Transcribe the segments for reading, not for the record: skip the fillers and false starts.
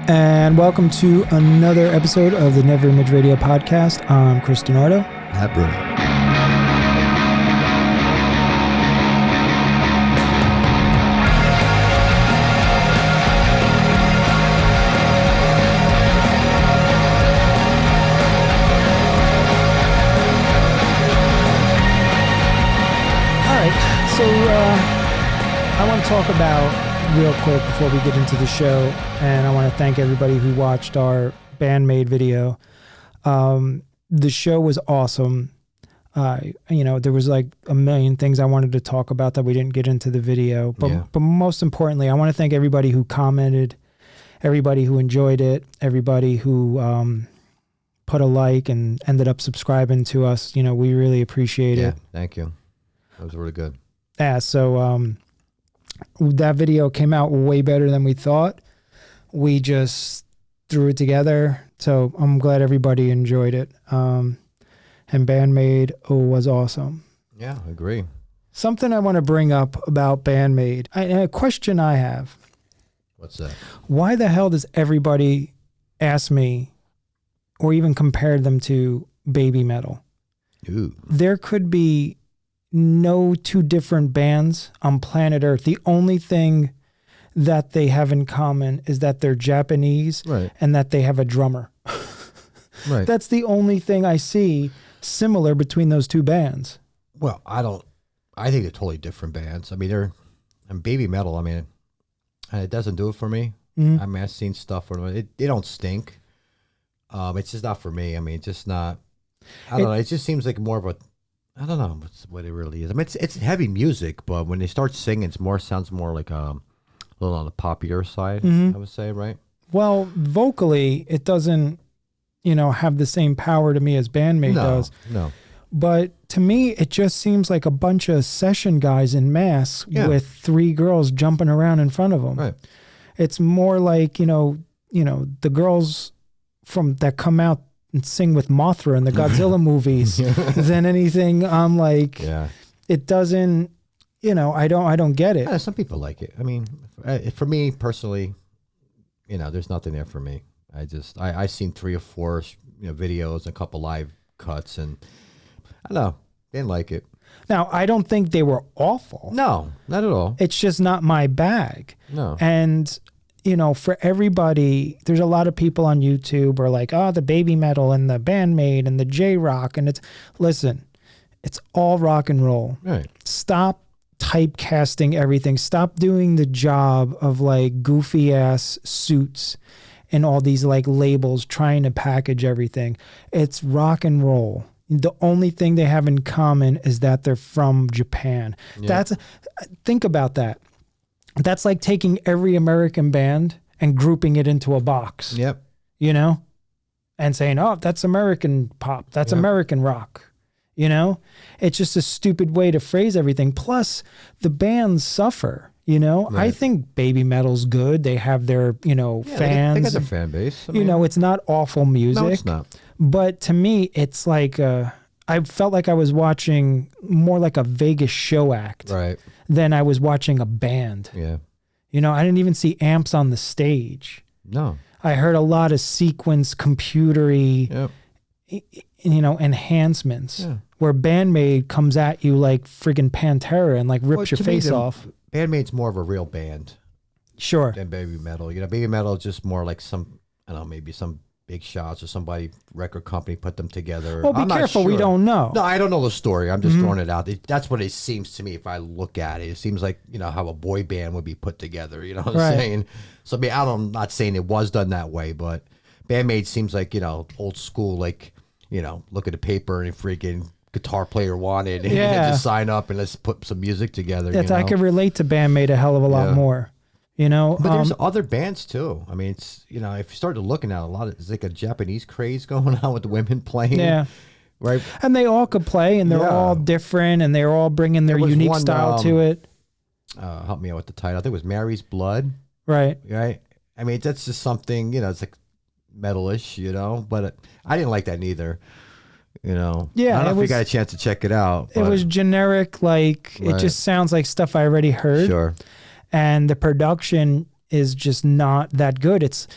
And welcome to another episode of the NeverImage Radio Podcast. I'm Chris Dinardo. Pat Bruno. All right, so I want to talk about real quick before we get into the show, and I want to thank everybody who watched our Band-Maid video. The show was awesome. There was like a million things I wanted to talk about that we didn't get into the video, but most importantly, I want to thank everybody who commented, everybody who enjoyed it, everybody who put a like and ended up subscribing to us. You know, we really appreciate it. Thank you. That was really good. Yeah, so that video came out way better than we thought. We just threw it together, so I'm glad everybody enjoyed it. And Band-Maid was awesome. Yeah, I agree. Something I want to bring up about Band-Maid, a question I have. What's that? Why the hell does everybody ask me or even compare them to Baby Metal? Ooh. There could be no two different bands on planet Earth. The only thing that they have in common is that they're Japanese, right, and that they have a drummer. Right. That's the only thing I see similar between those two bands. Well, I think they're totally different bands. I mean, and Baby Metal, I mean, it doesn't do it for me. Mm-hmm. I mean, I've seen stuff where they don't stink. It's just not for me. I mean, it's just not, I don't know. It just seems like more of a, I don't know what it really is. I mean, it's heavy music, but when they start singing, it sounds more like a little on the poppier side, I would say, right? Well, vocally, it doesn't, have the same power to me as Band-Maid does. No. But to me, it just seems like a bunch of session guys in masks with three girls jumping around in front of them. Right. It's more like, the girls that come out and sing with Mothra in the Godzilla movies than anything. I'm like, it doesn't, I don't get it. Yeah, some people like it. I mean, for me personally, there's nothing there for me. I seen 3 or 4, videos, a couple live cuts, and I don't know, didn't like it. Now, I don't think they were awful. No, not at all. It's just not my bag. No. And for everybody, there's a lot of people on YouTube are like, the Baby Metal and the Band-Maid and the Jrock. And listen, it's all rock and roll. Right. Stop typecasting everything. Stop doing the job of like goofy ass suits and all these like labels trying to package everything. It's rock and roll. The only thing they have in common is that they're from Japan. Yeah. Think about that. That's like taking every American band and grouping it into a box. Yep. And saying, that's American pop. That's American rock. It's just a stupid way to phrase everything. Plus, the bands suffer. Right. I think Baby Metal's good. They have their, fans. They got their fan base. I mean, it's not awful music. No, it's not. But to me, it's like I felt like I was watching more like a Vegas show act. Right. Than I was watching a band. Yeah. I didn't even see amps on the stage. No. I heard a lot of sequence computery, enhancements where Band-Maid comes at you like friggin' Pantera and like rips your face off. Band-Maid's more of a real band. Sure. Than Baby Metal. Baby Metal is just more like maybe some big shots or somebody record company put them together. Well, be careful. Sure. We don't know. No, I don't know the story. I'm just throwing it out. That's what it seems to me if I look at it. It seems like, how a boy band would be put together. You know what I'm saying? So I'm not saying it was done that way, but Band-Maid seems like, old school, like, look at the paper and freaking guitar player wanted and just sign up and let's put some music together. I can relate to Band-Maid a hell of a lot more. But there's other bands too. I mean, it's, if you start looking at it's like a Japanese craze going on with the women playing. Yeah. Right. And they all could play and they're all different and they're all bringing their unique style to it. Help me out with the title. I think it was Mary's Blood. Right. Right. I mean, that's just something, it's like metalish, but I didn't like that neither. Yeah. I don't know if you got a chance to check it out. It was generic. Like, it just sounds like stuff I already heard. Sure. And the production, is just not that good. It's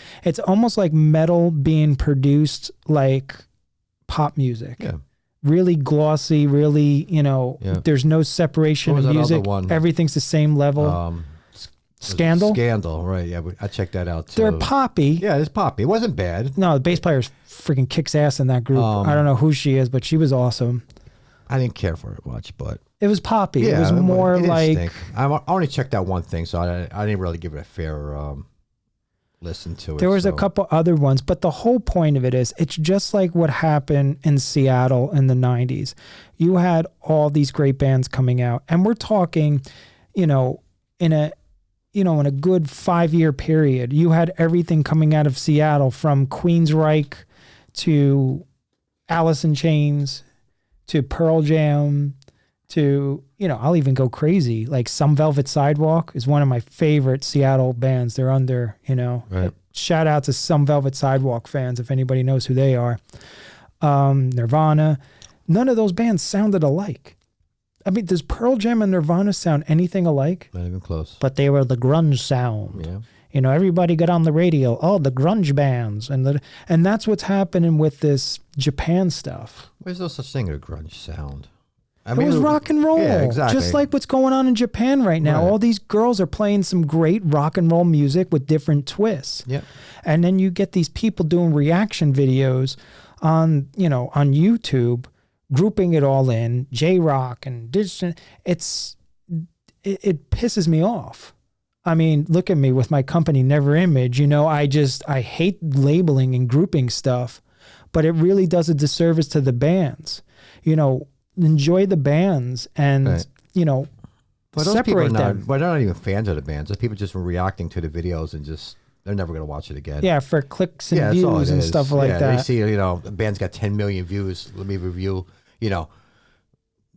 almost like metal being produced like pop music. Yeah. Really glossy, really, there's no separation in music. Everything's the same level. Scandal? Scandal, right. Yeah, I checked that out too. They're poppy. Yeah, it's poppy. It wasn't bad. No, the bass player freaking kicks ass in that group. I don't know who she is, but she was awesome. I didn't care for it much, but... It was poppy. Yeah, it was more like... Stink. I only checked out one thing, so I didn't really give it a fair listen to it. There was a couple other ones, but the whole point of it is it's just like what happened in Seattle in the 90s. You had all these great bands coming out, and we're talking, in a good 5-year period, you had everything coming out of Seattle from Queensryche to Alice in Chains to Pearl Jam to, I'll even go crazy. Like Some Velvet Sidewalk is one of my favorite Seattle bands. They're under, right. Shout out to Some Velvet Sidewalk fans if anybody knows who they are. Nirvana. None of those bands sounded alike. I mean, does Pearl Jam and Nirvana sound anything alike? Not even close. But they were the grunge sound. Yeah. Everybody got on the radio. Oh, the grunge bands. And that's what's happening with this Japan stuff. There's no such thing as a grunge sound. It was rock and roll. Yeah, exactly. Just like what's going on in Japan right now. Right. All these girls are playing some great rock and roll music with different twists. Yeah. And then you get these people doing reaction videos on YouTube, grouping it all in, Jrock and this. It pisses me off. I mean, look at me with my company, NeverImage. I hate labeling and grouping stuff, but it really does a disservice to the bands. Enjoy the bands and, right. But separate them. But they're not even fans of the bands. Those people just were reacting to the videos and they're never going to watch it again. Yeah, for clicks and views and stuff like that. They see, the band's got 10 million views. Let me review,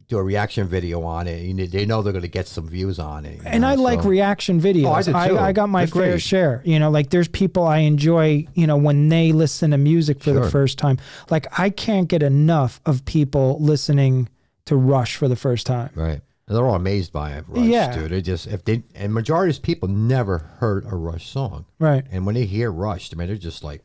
do a reaction video on it. They know they're going to get some views on it. And I like reaction videos. Oh, I did too. I got my fair share. Like there's people I enjoy, when they listen to music for the first time. Like I can't get enough of people listening to Rush for the first time. Right. And they're all amazed by it, Rush, dude. And majority of people never heard a Rush song. Right. And when they hear Rush, they're just like,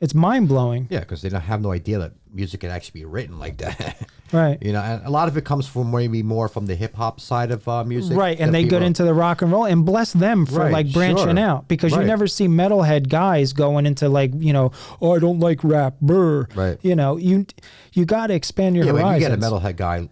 It's mind-blowing. Yeah, because they don't have no idea that music can actually be written like that. Right. And a lot of it comes from maybe more from the hip-hop side of music. Right, and they get into the rock and roll, and bless them for branching out, because you never see metalhead guys going into I don't like rap, brr. Right. You got to expand your horizons. When you get a metalhead guy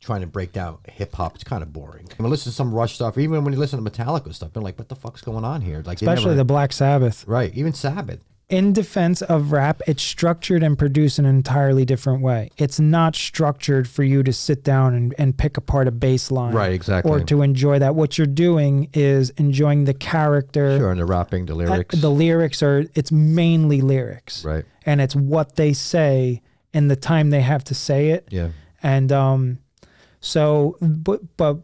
trying to break down hip-hop, it's kind of boring. I mean, listen to some Rush stuff, even when you listen to Metallica stuff, they're like, what the fuck's going on here? Like, especially the Black Sabbath. Right, even Sabbath. In defense of rap, it's structured and produced in an entirely different way. It's not structured for you to sit down and pick apart a bass line. Right, exactly. Or to enjoy that. What you're doing is enjoying the character. Sure, and the rapping, the lyrics. The lyrics it's mainly lyrics. Right. And it's what they say in the time they have to say it. Yeah. And but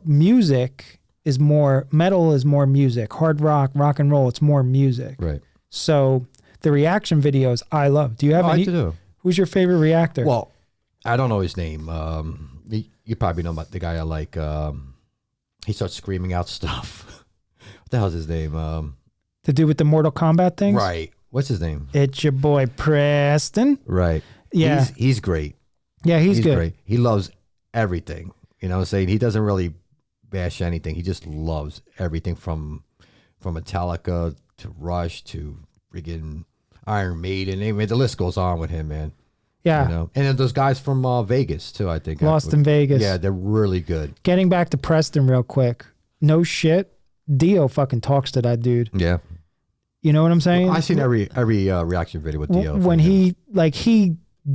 music is more, metal is more music. Hard rock, rock and roll, it's more music. Right. So the reaction videos I love. Do you have any? I do. Who's your favorite reactor? Well, I don't know his name. You probably know about the guy I like. He starts screaming out stuff. What the hell's his name? The dude with the Mortal Kombat things? Right. What's his name? It's your boy Preston. Right. Yeah. He's great. Yeah, he's good. Great. He loves everything. Saying he doesn't really bash anything. He just loves everything from Metallica to Rush to friggin' Iron Maiden. Anyway, the list goes on with him, man. Yeah. And then those guys from Vegas, too, I think. Lost in Vegas. Yeah, they're really good. Getting back to Preston real quick. No shit. Dio fucking talks to that dude. Yeah. You know what I'm saying? I've seen every reaction video with Dio. When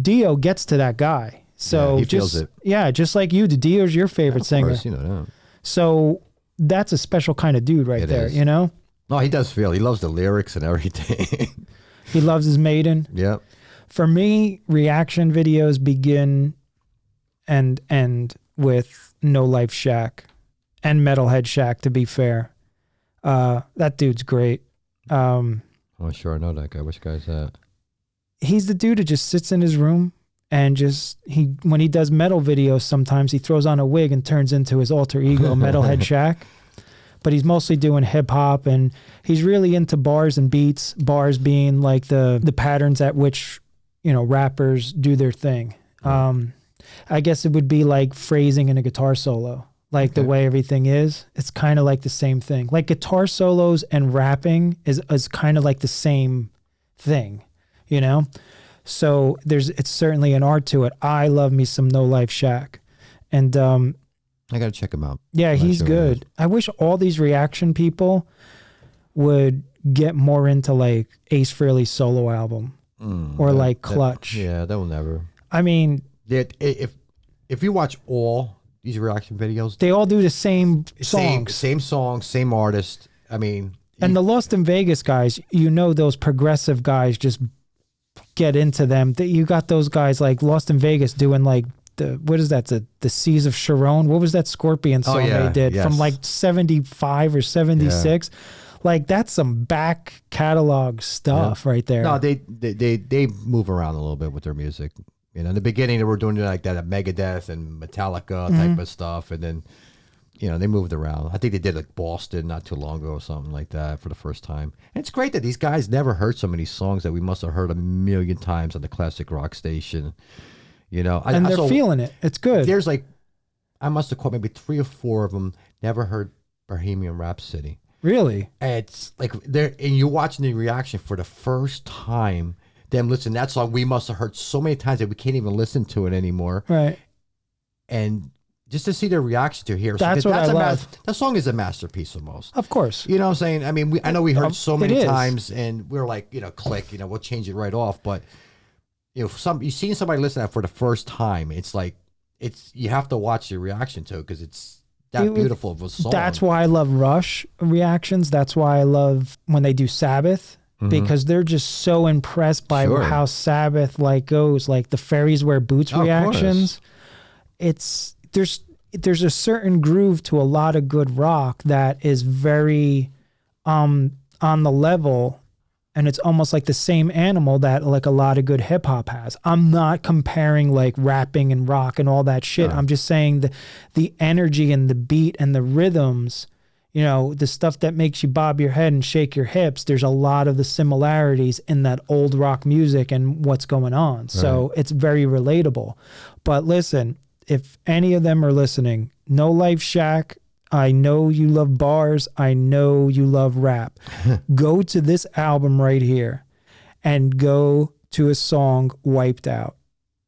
Dio gets to that guy. So he feels it. Yeah, just like you. Dio's your favorite singer. Course, that. So that's a special kind of dude right there, is. No, he does feel. He loves the lyrics and everything. He loves his Maiden. Yep. For me, reaction videos begin and end with No Life Shack and Metalhead Shack, to be fair. That dude's great. Sure, I know that guy. Which guy's that? He's the dude who just sits in his room and when he does metal videos, sometimes he throws on a wig and turns into his alter ego, Metalhead Shack. but he's mostly doing hip hop, and he's really into bars and beats. Bars being like the patterns at which, you know, rappers do their thing. I guess it would be like phrasing in a guitar solo, like the way everything is. It's kind of like the same thing. Like guitar solos and rapping is kind of like the same thing, you know? So it's certainly an art to it. I love me some No Life Shack. And I got to check him out. Yeah, he's good. I wish all these reaction people would get more into like Ace Frehley's solo album or like Clutch. They'll never. I mean, if you watch all these reaction videos, they all do the same songs. Same song, same artist. I mean, and the Lost in Vegas guys, you know, those progressive guys just get into them. That you got those guys like Lost in Vegas doing like what is that? The Seas of Sharon. What was that Scorpion song they did from like 75 or 76? Like that's some back catalog stuff right there. No, they move around a little bit with their music. You know, in the beginning they were doing like that at Megadeth and Metallica type of stuff, and then you know they moved around. I think they did like Boston not too long ago or something like that for the first time. And it's great that these guys never heard so many songs that we must have heard a million times on the classic rock station. You know, and they're feeling it. It's good. There's like, I must have caught maybe 3 or 4 of them never heard Bohemian Rhapsody. Really? And it's like and you're watching the reaction for the first time. Them listen, that song we must have heard so many times that we can't even listen to it anymore. Right. And just to see their reaction to hear that's what I love. That song is a masterpiece almost. Of course. You know what I'm saying? I mean, I know we heard so many times, and we're like, you know, click, you know, we'll change it right off. But you know, you've seen somebody listen to that for the first time, it's like you have to watch the reaction to it because it's that beautiful of a song. That's why I love Rush reactions. That's why I love when they do Sabbath. Because they're just so impressed by how Sabbath like goes, like the fairies wear boots reactions. There's a certain groove to a lot of good rock that is very on the level, and it's almost like the same animal that like a lot of good hip hop has. I'm not comparing like rapping and rock and all that shit. I'm just saying the energy and the beat and the rhythms. You know, the stuff that makes you bob your head and shake your hips, there's a lot of the similarities in that old rock music and what's going on. So it's very relatable. But listen, if any of them are listening, No Life Shack, I know you love bars. I know you love rap. Go to this album right here and go to a song, Wiped Out.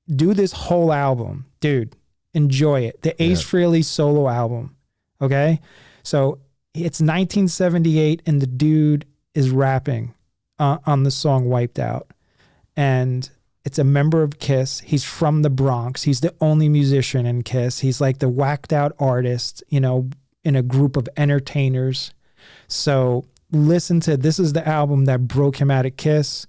Do this whole album. Dude, enjoy it. The Ace Frehley solo album. Okay? So it's 1978 and the dude is rapping on the song Wiped Out. And it's a member of KISS. He's from the Bronx. He's the only musician in KISS. He's like the whacked out artist, you know, in a group of entertainers. So listen to, this is the album that broke him out of KISS.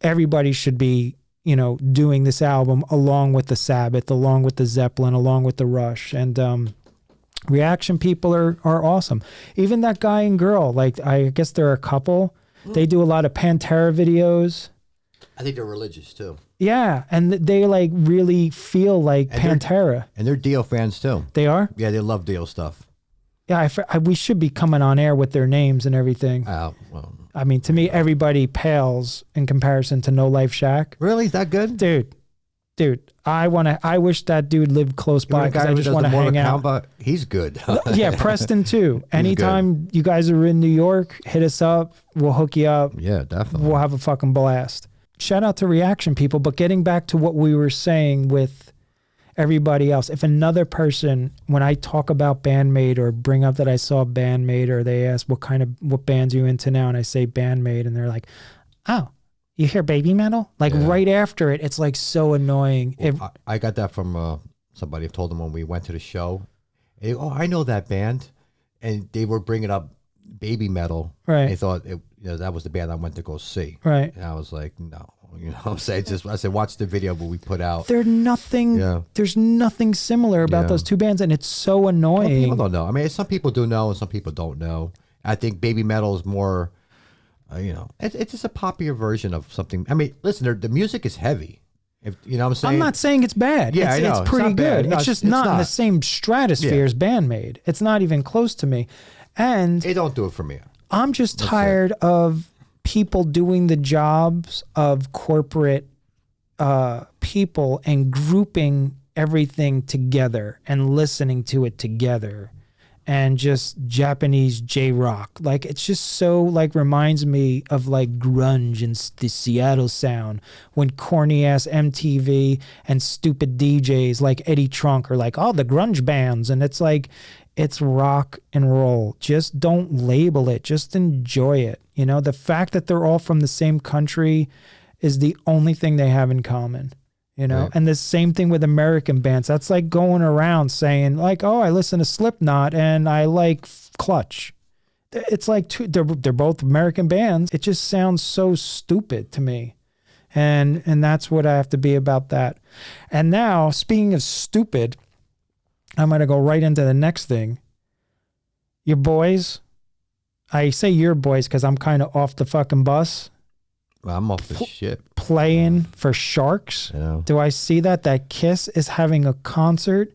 Everybody should be, you know, doing this album along with the Sabbath, along with the Zeppelin, along with the Rush. And, reaction people are awesome. Even that guy and girl, like I guess they're a couple. They do a lot of Pantera videos. I think they're religious too. Yeah, and they like really feel like Pantera. And they're Dio fans too. They are? Yeah, they love Dio stuff. Yeah, we should be coming on air with their names and everything. Well, I mean, to me, everybody pales in comparison to No Life Shack. Really? Is that good? Dude, I wish that dude lived close by because I just want to hang out. But he's good. Yeah, Preston too. Anytime you guys are in New York, hit us up. We'll hook you up. Yeah, definitely. We'll have a fucking blast. Shout out to reaction people. But getting back to what we were saying with everybody else, if another person, when I talk about Band-Maid or bring up that I saw Band-Maid, or they ask what bands you into now, and I say Band-Maid, and they're like, oh, you hear baby metal? Like right after it, it's like so annoying. Well, I got that from somebody. I've told them when we went to the show. And I know that band, and they were bringing up baby metal. Right. They thought that was the band I went to go see. Right. And I was like, no. You know what I'm saying? I said, watch the video that we put out. There's nothing similar about those two bands, and it's so annoying. Well, people don't know. I mean, some people do know, and some people don't know. I think baby metal is more... it's just a poppier version of something. I mean, listen, the music is heavy. If, you know what I'm saying? I'm not saying it's bad. Yeah, it's pretty good. No, it's just not in the same stratosphere as Band-Maid. It's not even close to me. And they don't do it for me. I'm just tired of people doing the jobs of corporate people and grouping everything together and listening to it together. And just Japanese Jrock. Like, it's just so, like, reminds me of, like, grunge and the Seattle sound when corny-ass MTV and stupid DJs like Eddie Trunk are like, oh, the grunge bands. And it's like, it's rock and roll. Just don't label it. Just enjoy it. You know, the fact that they're all from the same country is the only thing they have in common. You know, and the same thing with American bands. That's like going around saying like, oh, I listen to Slipknot and I like Clutch. It's like they're both American bands. It just sounds so stupid to me. And that's what I have to be about that. And now, speaking of stupid, I'm going to go right into the next thing. Your boys, I say your boys because I'm kind of off the fucking bus. Well, I'm off the shit. Playing for Sharks. Yeah. Do I see that? That KISS is having a concert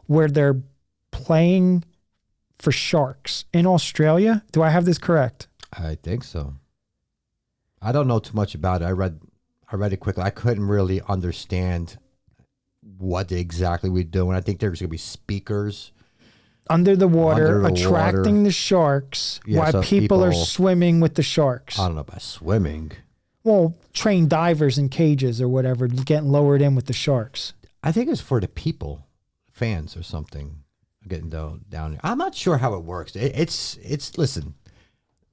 where they're playing for Sharks in Australia. Do I have this correct? I think so. I don't know too much about it. I read it quickly. I couldn't really understand what they exactly we're doing. I think there's going to be speakers under the water, attracting the sharks while so people are swimming with the sharks. I don't know about swimming. Well, trained divers in cages or whatever, getting lowered in with the sharks. I think it's for the people, fans or something, getting down there. I'm not sure how it works. It's listen,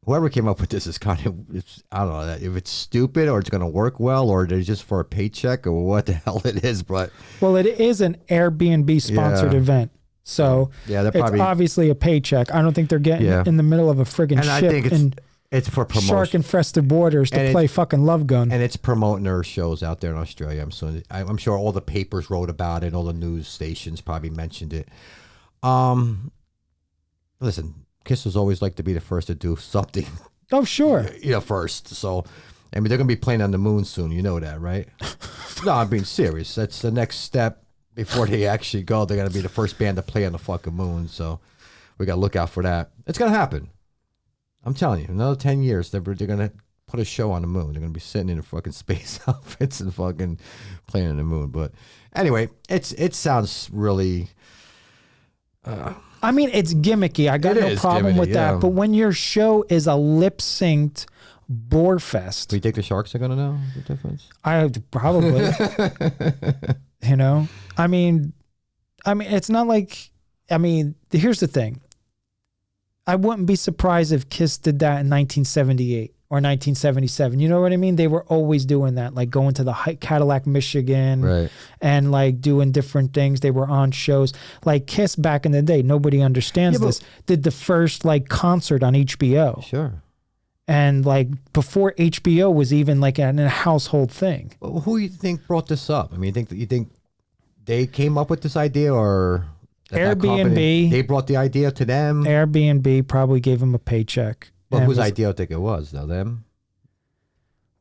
whoever came up with this is kind of, I don't know if it's stupid or it's going to work well or it's just for a paycheck or what the hell it is. But well, it is an Airbnb sponsored event. So yeah, it's obviously a paycheck. I don't think they're getting in the middle of a friggin' ship. I think it's for promotion. Shark-infested waters to play fucking Love Gun. And it's promoting their shows out there in Australia. I'm sure all the papers wrote about it. All the news stations probably mentioned it. Listen, KISS has always liked to be the first to do something. Oh, sure. First. So, I mean, they're going to be playing on the moon soon. You know that, right? No, I'm being serious. That's the next step before they actually go. They're going to be the first band to play on the fucking moon. So, we got to look out for that. It's going to happen. I'm telling you, another 10 years, they're going to put a show on the moon. They're going to be sitting in fucking space outfits and fucking playing on the moon. But anyway, it sounds really... I mean, it's gimmicky. I got no problem with that. But when your show is a lip-synced bore fest... Do you think the Sharks are going to know the difference? I probably. I mean, it's not like... I mean, here's the thing. I wouldn't be surprised if KISS did that in 1978 or 1977. You know what I mean? They were always doing that, like going to the Cadillac, Michigan, and like doing different things. They were on shows. Like KISS back in the day, nobody understands this, did the first like concert on HBO. Sure. And like before HBO was even like a household thing. Well, who do you think brought this up? I mean, you think they came up with this idea or... Airbnb. They brought the idea to them. Airbnb probably gave them a paycheck. But whose idea do you think it was, though? Them?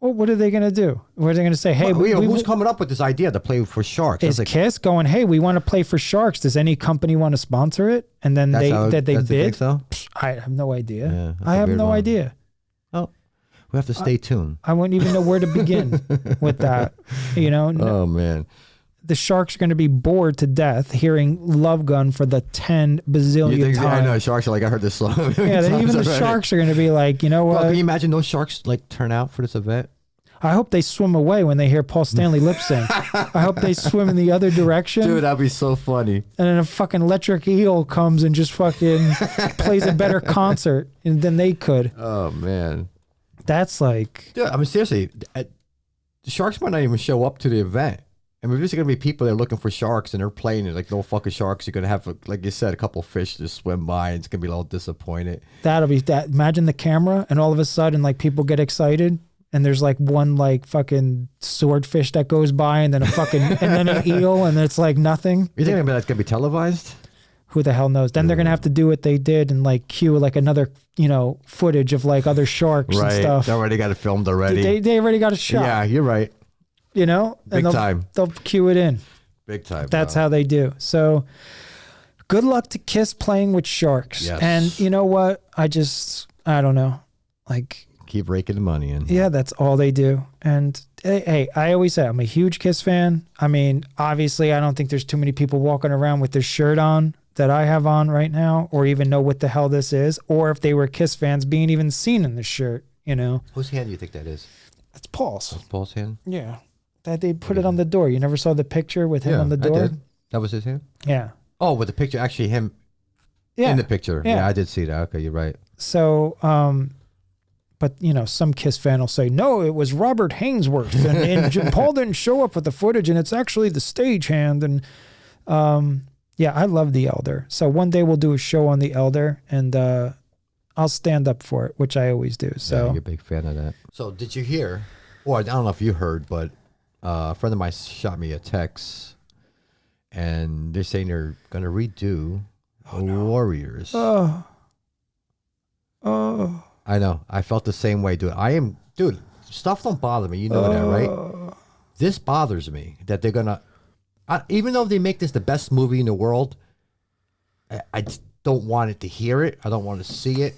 Well, what are they going to do? What are they going to say? Hey, who's coming up with this idea to play for Sharks? Is KISS going, hey, we want to play for Sharks. Does any company want to sponsor it? And then they bid? So? I have no idea. Yeah, I have no idea. Oh, we have to stay tuned. I wouldn't even know where to begin with that. Oh, man. The Sharks are going to be bored to death hearing Love Gun for the 10 bazillion times. I know, Sharks are like, I heard this song. Yeah, even the Sharks are going to be like, you know what? Well, can you imagine those Sharks like turn out for this event? I hope they swim away when they hear Paul Stanley lip sync. I hope they swim in the other direction. Dude, that'd be so funny. And then a fucking electric eel comes and just fucking plays a better concert than they could. Oh, man. That's like... Dude, I mean, seriously, the Sharks might not even show up to the event. I mean, there's going to be people that are looking for sharks and they're playing it like no fucking sharks. You're going to have, like you said, a couple of fish just swim by and it's going to be a little disappointed. That'll be that. Imagine the camera and all of a sudden like people get excited and there's like one like fucking swordfish that goes by and then a fucking, and then an eel and it's like nothing. You think that's going to be televised? Who the hell knows? Then they're going to have to do what they did and like cue like another, footage of like other sharks and stuff. They already got it filmed already. They already got a shot. Yeah, you're right. you know, and Big time. They'll cue it in. Big time. That's how they do. So good luck to KISS playing with sharks. Yes. And you know what? I don't know. Like, keep raking the money in. Yeah, that's all they do. And hey, I always say I'm a huge KISS fan. I mean, obviously, I don't think there's too many people walking around with this shirt on that I have on right now, or even know what the hell this is, or if they were KISS fans being even seen in this shirt, you know. Whose hand do you think that is? That's Paul's. That's Paul's hand? Yeah. That they put it on the door. You never saw the picture with him on the door? I did. That was his hand? Yeah. Oh, with the picture, actually him in the picture. Yeah, I did see that. Okay, you're right. So, but, you know, some KISS fan will say, no, it was Robert Hainsworth, and Paul didn't show up with the footage, and it's actually the stagehand. And yeah, I love The Elder. So one day we'll do a show on The Elder, and I'll stand up for it, which I always do. So you're a big fan of that. So did you hear, or I don't know if you heard, but a friend of mine shot me a text, and they're saying they're going to redo Warriors. Oh. I know. I felt the same way, dude. Dude, stuff don't bother me. You know that, right? This bothers me that they're going to, even though they make this the best movie in the world, I just don't want it to hear it. I don't want to see it.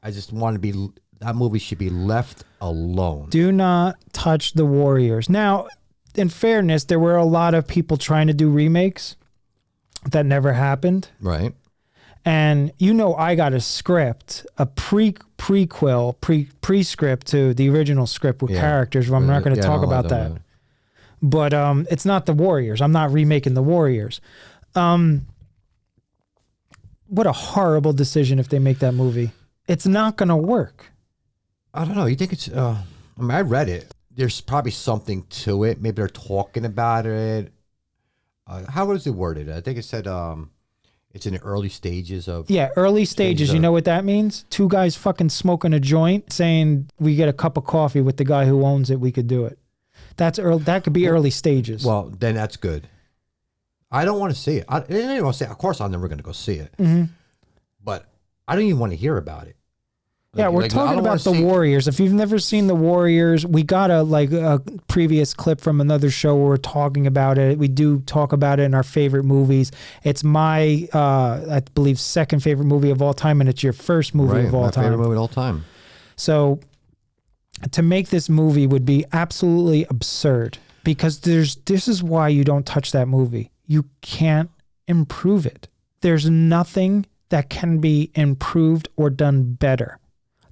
I just want to be, that movie should be left alone. Do not touch the Warriors. Now, in fairness, there were a lot of people trying to do remakes that never happened. Right. And you know, I got a script, a prescript to the original script with characters. I'm not going to talk about that. But it's not the Warriors. I'm not remaking the Warriors. What a horrible decision if they make that movie. It's not going to work. I don't know. You think it's? I mean, I read it. There's probably something to it. Maybe they're talking about it. How was it worded? I think it said. It's in the early stages of... Yeah, early stages. You know what that means? Two guys fucking smoking a joint saying, we get a cup of coffee with the guy who owns it, we could do it. That's early, that could be early stages. Well, then that's good. I don't want to see it. I didn't want to say, of course I'm never going to go see it. But I don't even want to hear about it. Yeah, we're talking about the Warriors. If you've never seen the Warriors, we got a previous clip from another show where we're talking about it. We do talk about it in our favorite movies. It's my, I believe, second favorite movie of all time, and it's your first movie of all time. My favorite movie of all time. So to make this movie would be absolutely absurd, because this is why you don't touch that movie. You can't improve it. There's nothing that can be improved or done better.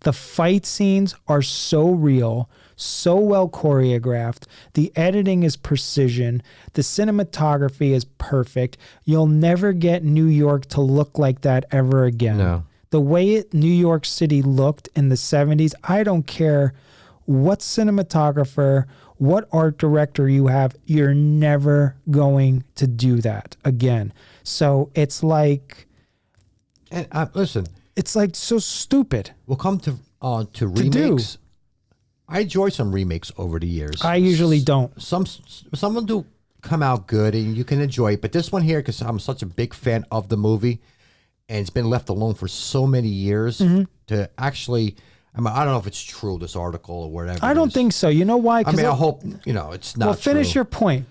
The fight scenes are so real, so well choreographed. The editing is precision. The cinematography is perfect. You'll never get New York to look like that ever again. No. The way New York City looked in the 70s, I don't care what cinematographer, what art director you have, you're never going to do that again. So it's like... And listen... It's like so stupid. We'll come to remakes. I enjoy some remakes over the years. I usually don't. Some of them do come out good and you can enjoy it. But this one here, because I'm such a big fan of the movie, and it's been left alone for so many years to actually... I mean, I don't know if it's true, this article or whatever. I don't think so. You know why? I mean, I hope, it's not true. Finish your point.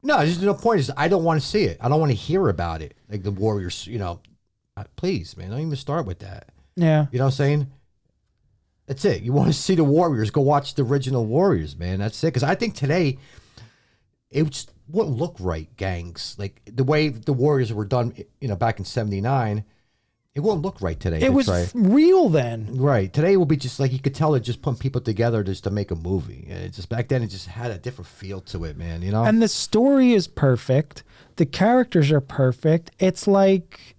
No, just the point is I don't want to see it. I don't want to hear about it. Like the Warriors, please, man, don't even start with that. Yeah. You know what I'm saying? That's it. You want to see the Warriors, go watch the original Warriors, man. That's it. Because I think today, it wouldn't look right, gangs. Like the way the Warriors were done, back in 79, it won't look right today. It was real then. Right. Today will be just like, you could tell they're just putting people together just to make a movie. And it just, back then, it just had a different feel to it, man, And the story is perfect. The characters are perfect. It's like...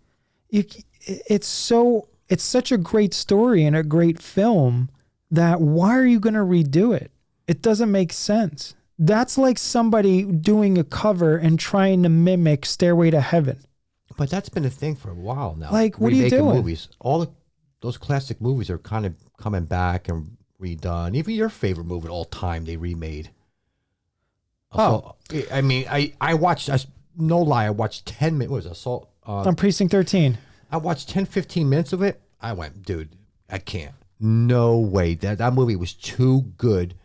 It's such a great story and a great film that why are you going to redo it? It doesn't make sense. That's like somebody doing a cover and trying to mimic Stairway to Heaven. But that's been a thing for a while now. Like, what are you doing? Movies. Those classic movies are kind of coming back and redone. Even your favorite movie of all time, they remade. Oh. So, I mean, I watched, no lie, I watched 10 minutes. What was it? Assault? On Precinct 13. I watched 10, 15 minutes of it. I went, dude, I can't. No way. That movie was too good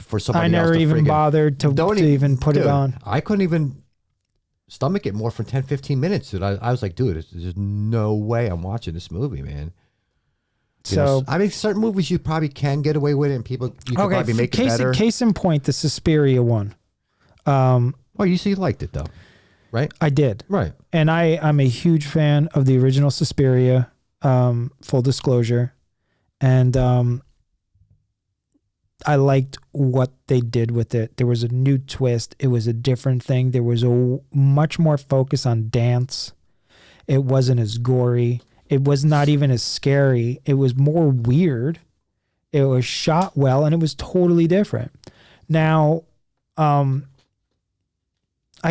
for somebody I never else to even bothered to even put it on. I couldn't even stomach it more for 10, 15 minutes. Dude. I was like, dude, there's no way I'm watching this movie, man. I mean, certain movies you probably can get away with it, and you can probably make it better. Case in point, the Suspiria one. You liked it though, right? I did. Right. And I'm a huge fan of the original Suspiria, full disclosure. And I liked what they did with it. There was a new twist. It was a different thing. There was a much more focus on dance. It wasn't as gory. It was not even as scary. It was more weird. It was shot well, and it was totally different. Now, I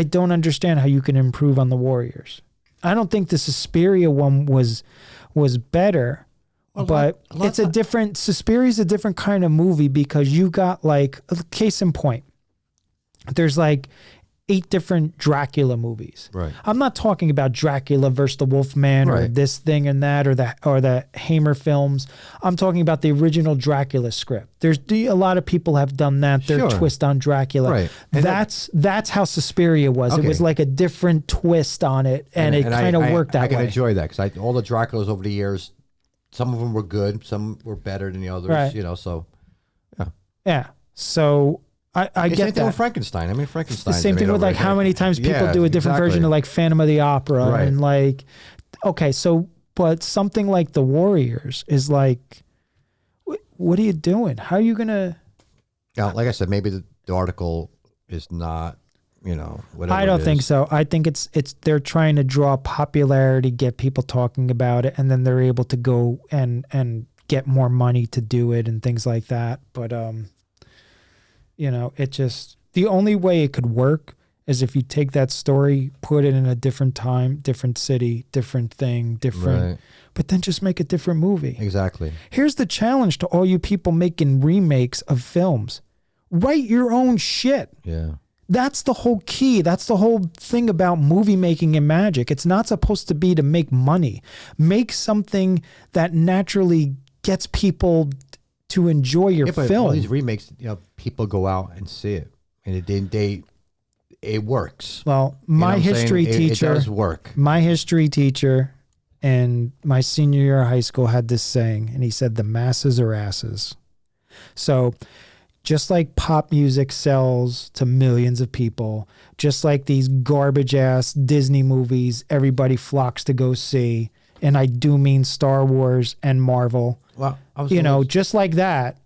don't understand how you can improve on the Warriors. I don't think the Suspiria one was better, but it's a different. Suspiria is a different kind of movie because you got like case in point. There's like 8 different Dracula movies. Right. I'm not talking about Dracula versus the Wolfman or this thing and that or the Hammer films. I'm talking about the original Dracula script. There's a lot of people have done that. Their twist on Dracula. Right. That's how Suspiria was. Okay. It was like a different twist on it, and it kind of worked that way. I can enjoy that because all the Draculas over the years, some of them were good, some were better than the others. Right. So yeah. Yeah. So. I get that. With Frankenstein. I mean, Frankenstein. The same thing with like how many times people do a different version of like Phantom of the Opera and like, okay, so but something like The Warriors is like, what are you doing? How are you gonna? Yeah, like I said, maybe the article is not, whatever. I don't think so. I think it's they're trying to draw popularity, get people talking about it, and then they're able to go and get more money to do it and things like that. But it just, the only way it could work is if you take that story, put it in a different time, different city, different thing, but then just make a different movie. Exactly. Here's the challenge to all you people making remakes of films. Write your own shit. Yeah. That's the whole key. That's the whole thing about movie making and magic. It's not supposed to be to make money. Make something that naturally gets people to enjoy your film. All these remakes, people go out and see it, and it works. Well, my history teacher, it does work. My history teacher in my senior year of high school had this saying, and he said, "The masses are asses." So, just like pop music sells to millions of people, just like these garbage ass Disney movies, everybody flocks to go see. And I do mean Star Wars and Marvel. Well, just like that,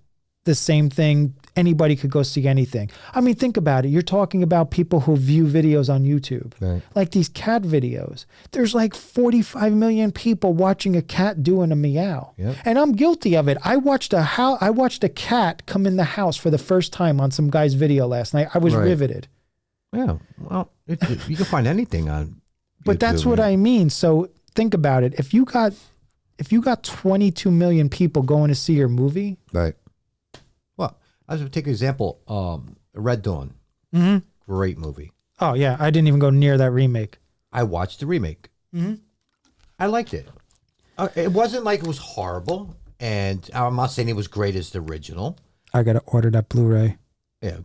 the same thing, anybody could go see anything. I mean, think about it. You're talking about people who view videos on YouTube, like these cat videos. There's like 45 million people watching a cat doing a meow. Yep. And I'm guilty of it. I watched a cat come in the house for the first time on some guy's video last night. I was riveted. Yeah, well, you can find anything on But YouTube, that's what I mean. So think about it. If you got 22 million people going to see your movie, right? Well, I was going to take an example. Red Dawn, great movie. Oh yeah, I didn't even go near that remake. I watched the remake. I liked it. It wasn't like it was horrible, and I'm not saying it was great as the original. I gotta order that Blu-ray. Yeah,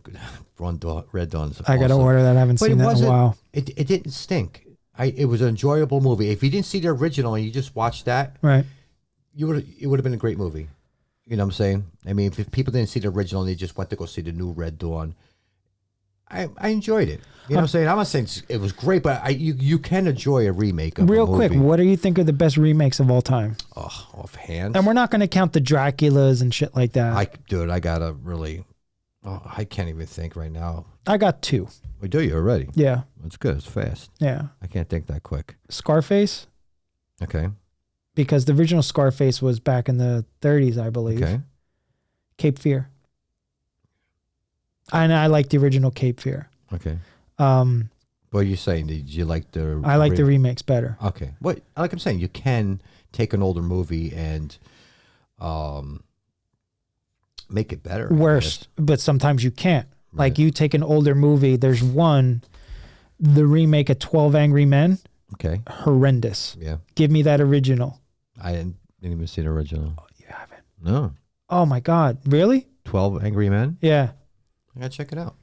Red Dawn's awesome. I gotta order that. I haven't seen that in a while. It didn't stink. It was an enjoyable movie. If you didn't see the original and you just watched that, right, it would have been a great movie. You know what I'm saying? I mean, if people didn't see the original and they just went to go see the new Red Dawn, I enjoyed it. You know what I'm saying? I'm not saying it was great, but you can enjoy a remake of real a movie. Quick, what do you think are the best remakes of all time? Oh, offhand. And we're not going to count the Draculas and shit like that. I gotta really. Oh, I can't even think right now. I got 2. We do you already? Yeah. That's good. It's fast. Yeah. I can't think that quick. Scarface. Okay. Because the original Scarface was back in the 30s, I believe. Okay. Cape Fear. And I like the original Cape Fear. Okay. What are you saying? Did you like the... I like the remakes better. Okay. Like I'm saying, you can take an older movie and make it better. Worse, but sometimes you can't. Right. Like you take an older movie, there's the remake of 12 Angry Men. Okay. Horrendous. Yeah. Give me that original. I didn't even see the original. Oh, you haven't? No. Oh my God. Really? 12 Angry Men? Yeah. I gotta check it out.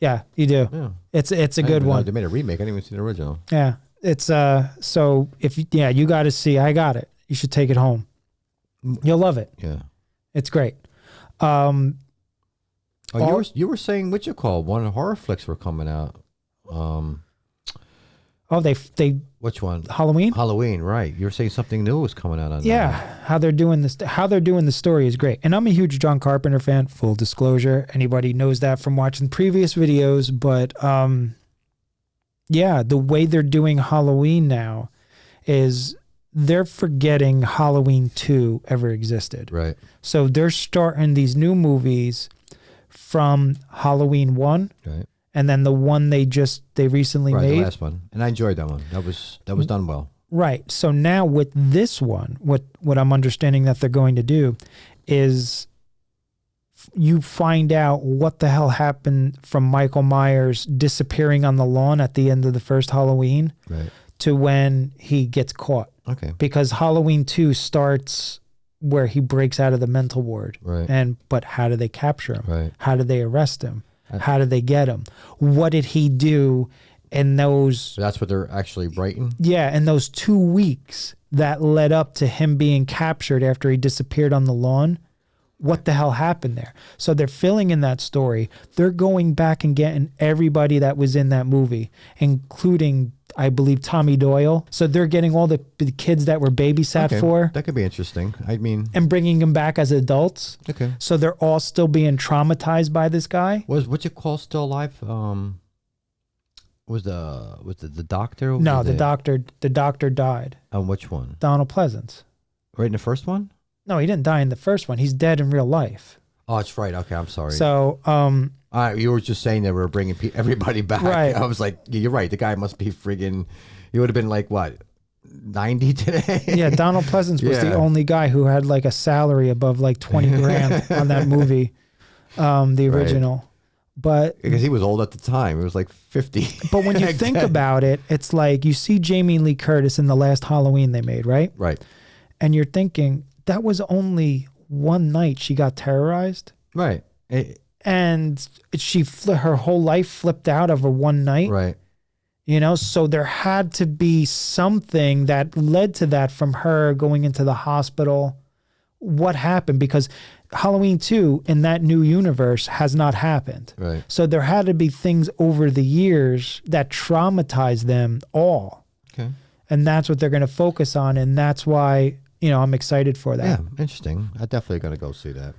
Yeah, you do. Yeah. It's a good one. They made a remake. I didn't even see the original. Yeah. It's so if you got to see, I got it. You should take it home. You'll love it. Yeah. It's great. You were saying what you call one horror flicks were coming out. They which one? Halloween? Halloween, right. You were saying something new was coming out on Yeah, that. how they're doing the story is great. And I'm a huge John Carpenter fan, full disclosure. Anybody knows that from watching previous videos, but yeah, the way they're doing Halloween now is they're forgetting Halloween 2 ever existed. Right. So they're starting these new movies from Halloween 1. Right. And then the one they recently made. The last one. And I enjoyed that one. That was done well. Right. So now with this one, what I'm understanding that they're going to do is you find out what the hell happened from Michael Myers disappearing on the lawn at the end of the first Halloween to when he gets caught. Okay. Because Halloween 2 starts where he breaks out of the mental ward. Right. But how do they capture him? Right. How do they arrest him? How did they get him? What did he do in those... So that's what they're actually writing? Yeah, in those 2 weeks that led up to him being captured after he disappeared on the lawn. What the hell happened there? So they're filling in that story. They're going back and getting everybody that was in that movie, including, I believe, Tommy Doyle. So they're getting all the kids that were babysat for. That could be interesting. I mean... And bringing them back as adults. Okay. So they're all still being traumatized by this guy. Was what you call still alive? Was the doctor? No, the doctor died. On which one? Donald Pleasance. Right in the first one? No, he didn't die in the first one. He's dead in real life. Oh, that's right. Okay, I'm sorry. So, you were just saying that we're bringing everybody back. Right. I was like, yeah, you're right. The guy must be friggin'. He would have been like what, 90 today? Yeah, Donald Pleasance was the only guy who had like a salary above like 20 grand on that movie, the original. Right. But because he was old at the time, it was like 50. But when you think about it, it's like you see Jamie Lee Curtis in the last Halloween they made, right? Right. And you're thinking that was only one night she got terrorized. Right. And her whole life flipped out over one night. Right. You know, so there had to be something that led to that from her going into the hospital. What happened? Because Halloween 2 in that new universe has not happened. Right. So there had to be things over the years that traumatized them all. Okay. And that's what they're going to focus on. And that's why, I'm excited for that. Yeah, interesting. I'm definitely going to go see that.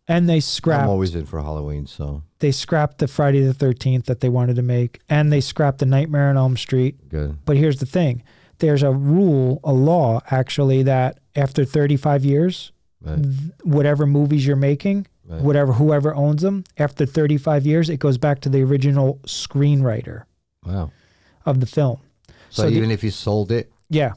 And they scrapped... I'm always in for Halloween, so... They scrapped the Friday the 13th that they wanted to make. And they scrapped the Nightmare on Elm Street. Good. But here's the thing. There's a law, actually, that after 35 years... Right. Whatever movies you're making, right. Whoever owns them, after 35 years, it goes back to the original screenwriter. Wow. Of the film. So even if you sold it, yeah,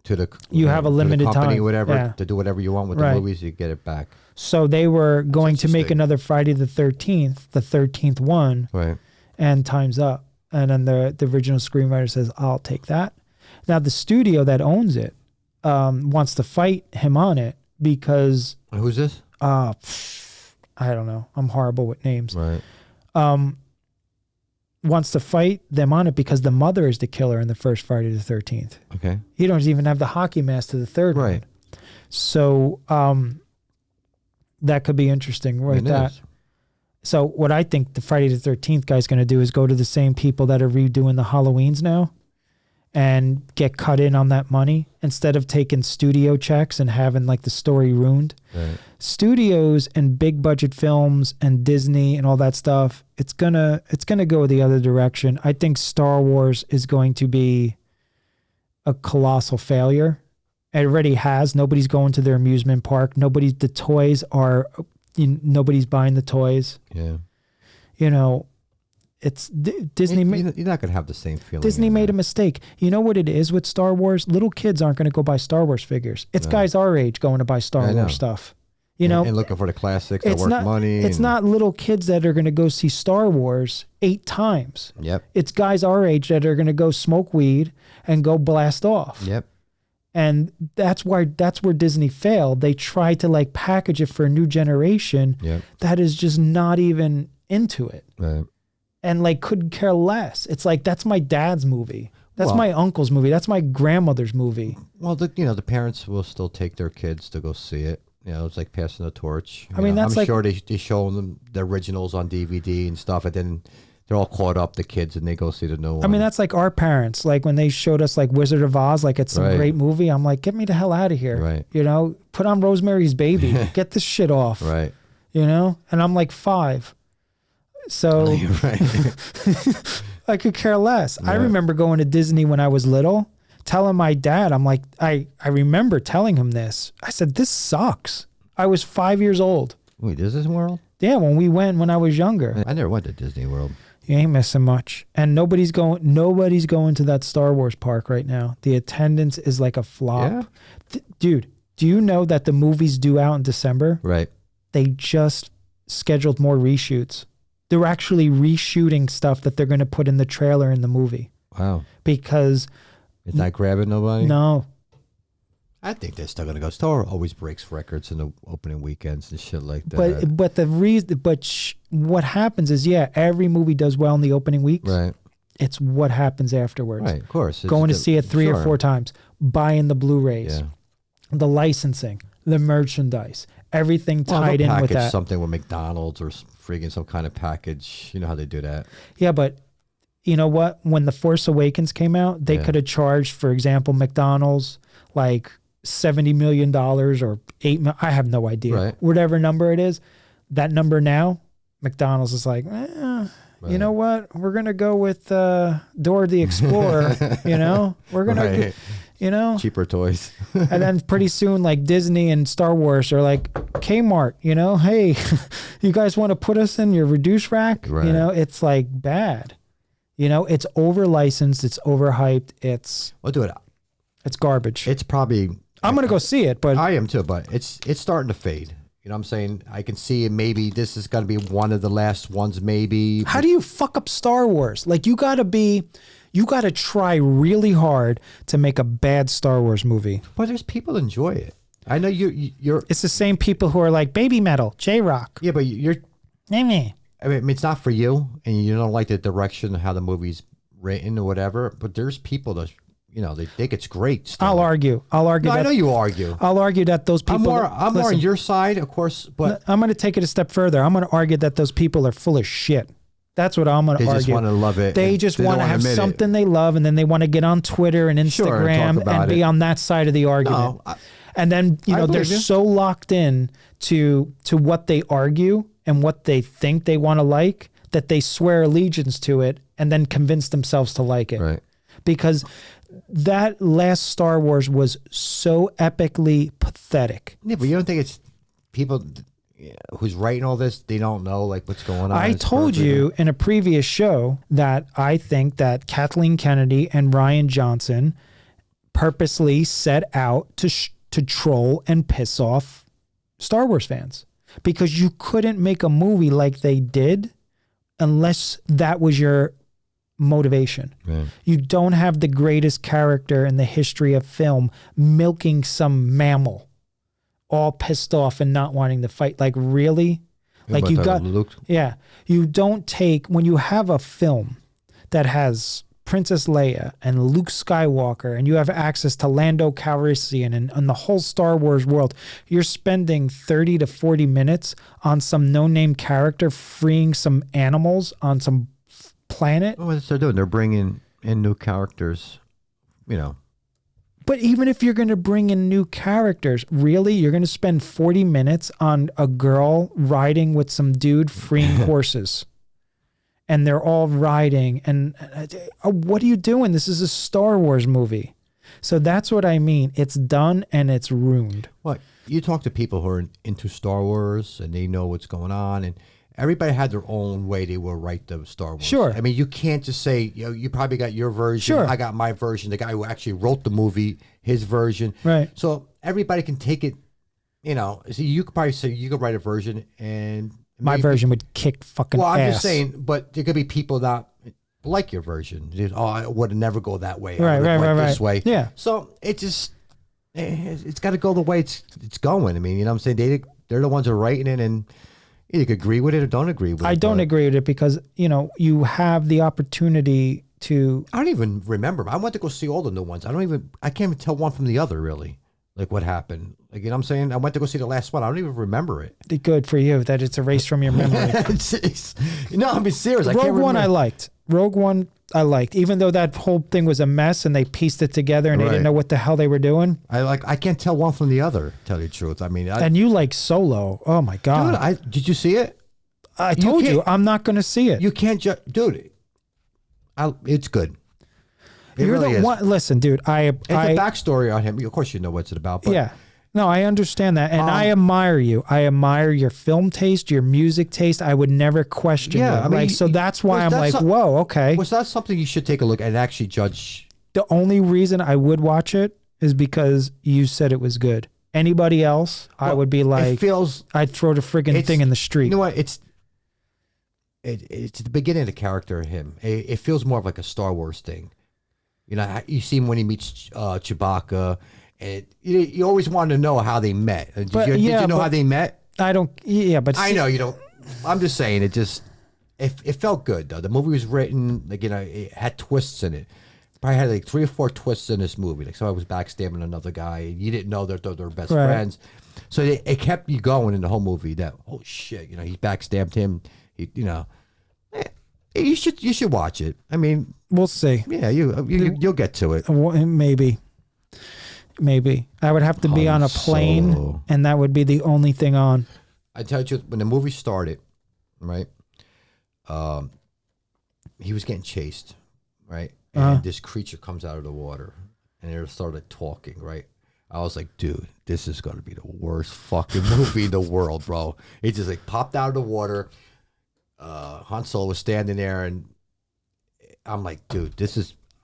to the you have a limited company, time, whatever, to do whatever you want with the movies, you get it back. So they were going to make another Friday the 13th, the 13th one, right? And time's up. And then the original screenwriter says, "I'll take that." Now the studio that owns it wants to fight him on it. Because who's this? I don't know. I'm horrible with names. Right. Wants to fight them on it because the mother is the killer in the first Friday the 13th. Okay. He don't even have the hockey mask to the third one. Right. So that could be interesting. Right. That. So what I think the Friday the 13th guy's going to do is go to the same people that are redoing the Halloweens now. And get cut in on that money instead of taking studio checks and having like the story ruined. Right. Studios and big budget films and Disney and all that stuff, it's gonna go the other direction. I think Star Wars is going to be a colossal failure. It already has. Nobody's going to their amusement park. Nobody's buying the toys. Yeah. It's Disney. You're not going to have the same feeling. Disney made a mistake. You know what it is with Star Wars? Little kids aren't going to go buy Star Wars figures. It's guys our age going to buy Star Wars stuff. And looking for the classics that worth money. It's not little kids that are going to go see Star Wars 8 times. Yep. It's guys our age that are going to go smoke weed and go blast off. Yep. And that's where Disney failed. They tried to like package it for a new generation that is just not even into it. Right. And like couldn't care less. It's like, that's my dad's movie. That's my uncle's movie. That's my grandmother's movie. Well, the parents will still take their kids to go see it. It's like passing the torch. I mean, that's I'm sure they show them the originals on DVD and stuff, and then they're all caught up, the kids, and they go see the new one. I mean, that's like our parents. Like when they showed us like Wizard of Oz, like it's some great movie. I'm like, get me the hell out of here. Right. Put on Rosemary's Baby. Get this shit off. Right. And I'm like 5. So I could care less. Yeah. I remember going to Disney when I was little, telling my dad, I'm like, I remember telling him this. I said, this sucks. I was 5 years old. Wait, Disney World? Yeah, when we went when I was younger. I never went to Disney World. You ain't missing much. And nobody's going to that Star Wars park right now. The attendance is like a flop. Yeah. Dude, do you know that the movie's due out in December? Right. They just scheduled more reshoots. They're actually reshooting stuff that they're going to put in the trailer in the movie. Wow. Because it's not grabbing nobody? No. I think they're still going to go. Star Wars always breaks records in the opening weekends and shit like that. But what happens is, every movie does well in the opening weeks. Right. It's what happens afterwards. Right, of course. Going to see it 3 or 4 times, buying the Blu-rays, the licensing, the merchandise, everything tied in with that. Something with McDonald's or friggin' some kind of package. You know how they do that. Yeah, but you know what? When The Force Awakens came out, they could have charged, for example, McDonald's like $70 million or $8 million. I have no idea. Right. Whatever number it is, that number now, McDonald's is like, you know what? We're going to go with Dora the Explorer, We're going to, cheaper toys. And then pretty soon, like Disney and Star Wars are like, Kmart, hey, you guys want to put us in your reduce rack? Right. It's like bad. It's over licensed, it's overhyped, it's garbage. It's probably I'm gonna go see it, but I am too, but it's starting to fade. You know what I'm saying? I can see maybe this is gonna be one of the last ones, maybe. How do you fuck up Star Wars? Like you gotta try really hard to make a bad Star Wars movie. But there's people enjoy it. I know you're it's the same people who are like baby metal, Jrock. Yeah, but you're I mean, it's not for you, and you don't like the direction of how the movie's written or whatever. But there's people that they think it's great still. I'll argue. No, I know you argue. I'll argue that those people. I'm more on your side, of course. But I'm going to take it a step further. I'm going to argue that those people are full of shit. That's what I'm going to argue. They just want to love it. They just want to have something they love, and then they want to get on Twitter and Instagram and be on that side of the argument. No, and then they're so locked in to what they argue and what they think they want to like that they swear allegiance to it and then convince themselves to like it. Right. Because that last Star Wars was so epically pathetic. Yeah, but you don't think it's people who's writing all this, they don't know like what's going on? I told you in a previous show that I think that Kathleen Kennedy and Rian Johnson purposely set out to troll and piss off Star Wars fans. Because you couldn't make a movie like they did unless that was your motivation. Right. You don't have the greatest character in the history of film milking some mammal, all pissed off and not wanting to fight. Like, really? Like you got Luke? Yeah. You don't take when you have a film that has Princess Leia and Luke Skywalker, and you have access to Lando Calrissian and the whole Star Wars world, you're spending 30 to 40 minutes on some no-name character freeing some animals on some planet. Well, what they're doing, they're bringing in new characters, But even if you're going to bring in new characters, really, you're going to spend 40 minutes on a girl riding with some dude freeing horses. And they're all riding. And what are you doing? This is a Star Wars movie. So that's what I mean. It's done and it's ruined. What? You talk to people who are into Star Wars and they know what's going on. And everybody had their own way they will write the Star Wars. Sure. I mean, you can't just say, you probably got your version. Sure. I got my version. The guy who actually wrote the movie, his version. Right. So everybody can take it, so you could probably say you could write a version and my version would kick fucking ass. Well, I'm just saying, but there could be people that like your version. I would never go that way. Right. This way. Yeah. So it just, it's got to go the way it's going. I mean, you know what I'm saying? They're the ones who are writing it, and you can agree with it or don't agree with it. I don't agree with it because, you have the opportunity to... I don't even remember. I went to go see all the new ones. I can't even tell one from the other, really. Like, what happened. Like, you know what I'm saying? I went to go see the last one. I don't even remember it. Good for you that it's erased from your memory. No, I'm being serious. Rogue One I liked. Rogue One I liked. Even though that whole thing was a mess and they pieced it together and they didn't know what the hell they were doing. I can't tell one from the other, to tell you the truth. I mean... and you like Solo. Oh, my God. Dude, did you see it? I told you, I'm not going to see it. You can't just... Dude, it's good. You're really the one. Listen, dude. It's a backstory on him. Of course, you know what's it about. But, yeah. No, I understand that, and I admire you. I admire your film taste, your music taste. I would never question you. I mean, so that's why I'm like, whoa, okay. Was that something you should take a look at and actually judge? The only reason I would watch it is because you said it was good. Anybody else, I would be like, I'd throw the friggin' thing in the street. You know what? It's the beginning of the character of him. It feels more of like a Star Wars thing. You know, you see him when he meets Chewbacca, and you always wanted to know how they met. Did you know how they met? I don't. Yeah, but I know you don't. I'm just saying it felt good though. The movie was written like it had twists in it. Probably had like 3 or 4 twists in this movie. Like somebody was backstabbing another guy, and you didn't know they're best friends. So it kept you going in the whole movie. That shit, he backstabbed him. You should watch it. I mean, we'll see. Yeah, you'll get to it. Maybe I would have to be on a plane, and that would be the only thing on. I tell you, when the movie started, right? He was getting chased, right? And this creature comes out of the water, and they started talking, right? I was like, dude, this is going to be the worst fucking movie in the world, bro. It just like popped out of the water. Han Solo was standing there, and I'm like, dude,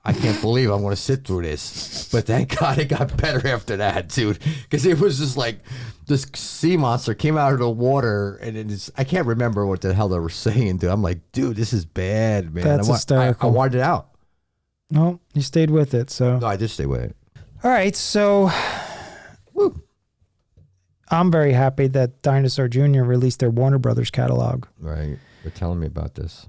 I can't believe I'm going to sit through this. But thank God it got better after that, dude. Because it was just like this sea monster came out of the water, and I can't remember what the hell they were saying, dude. I'm like, dude, this is bad, man. That's hysterical. I wanted it out. No, you stayed with it, so. No, I did stay with it. All right, so I'm very happy that Dinosaur Jr. released their Warner Brothers catalog. Right. They're telling me about this.